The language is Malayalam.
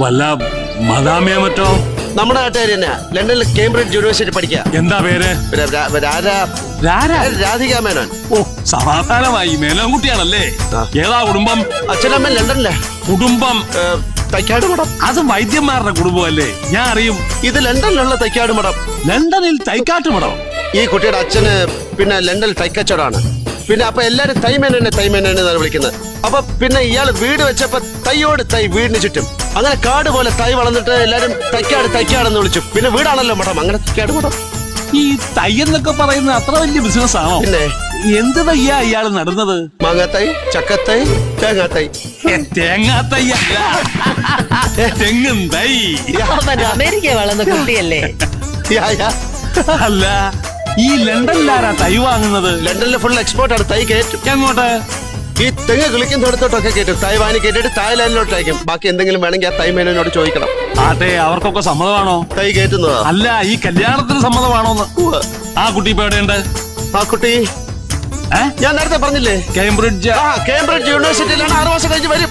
വല്ല മദാമിയോ മറ്റോ? നമ്മുടെ നാട്ടുകാർ തന്നെയാ. ലണ്ടനിൽ കേംബ്രിഡ്ജ് യൂണിവേഴ്സിറ്റി പഠിക്കുക. എന്താ പേര്? രാധിക മേനോൻ. ഓ, സമാധാനമായി. മേനോൻകുട്ടിയാണല്ലേ? ഏതാ കുടുംബം? അച്ഛനമ്മ ലണ്ടനിലെ കുടുംബം തൈക്കാട് മഠം. അത് വൈദ്യന്മാരുടെ കുടുംബമല്ലേ? ഞാൻ അറിയും. ഇത് ലണ്ടനിലുള്ള തൈക്കാട് മഠം. ലണ്ടനിൽ തൈക്കാട്ട് മഠം? ഈ കുട്ടിയുടെ അച്ഛന് പിന്നെ ലണ്ടനിൽ തൈക്കച്ചവടാണ്. പിന്നെ അപ്പൊ എല്ലാരും തൈമേനെ വിളിക്കുന്നത്. അപ്പൊ പിന്നെ ഇയാൾ വീട് വെച്ചപ്പോ തൈയോട് തൈ വീടിന് ചുറ്റും അങ്ങനെ കാട് പോലെ തൈ വളർന്നിട്ട് എല്ലാരും തൈക്കാടെന്ന് വിളിച്ചു. പിന്നെ വീടാണല്ലോ മഠം, അങ്ങനെ തൈക്കാട് മഠം. ഈ തൈ എന്നൊക്കെ പറയുന്നത് അത്ര വലിയ ബിസിനസ് ആണോ? പിന്നെ എന്ത് തയ്യാ ഇയാള് നടുന്നത്? മാങ്ങാത്തൈ, ചക്കത്തൈ, തേങ്ങാത്തൈ. തേങ്ങാത്തൈ അല്ല, തെങ്ങും തൈ. അമേരിക്ക വളർന്ന കുട്ടിയല്ലേ? അല്ല, ഈ ലണ്ടനിലാരാ തൈ വാങ്ങുന്നത്? ലണ്ടനിലെ ഫുൾ എക്സ്പോർട്ടാണ്. തൈ കയറ്റും. എങ്ങോട്ട്? ഈ തെങ്ങ് കിളിക്കുന്നിടത്തോട്ടൊക്കെ കയറ്റും. തൈ വാങ്ങി കേട്ടിട്ട് തായ്ലാൻഡിലോട്ട് അയക്കും. ബാക്കി എന്തെങ്കിലും വേണമെങ്കിൽ ആ തൈമേനോട് ചോദിക്കണം. ആട്ടെ, അവർക്കൊക്കെ സമ്മതമാണോ തൈ കയറ്റുന്നതാ? അല്ല, ഈ കല്യാണത്തിന് സമ്മതമാണോന്ന്. ആ കുട്ടി ഇപ്പൊ എവിടെയുണ്ട്? ആ കുട്ടി ഞാൻ നേരത്തെ പറഞ്ഞില്ലേ, കേംബ്രിഡ്ജ് കേംബ്രിഡ്ജ് യൂണിവേഴ്സിറ്റിയിലാണ്. 6 മാസം കഴിഞ്ഞ് വരും.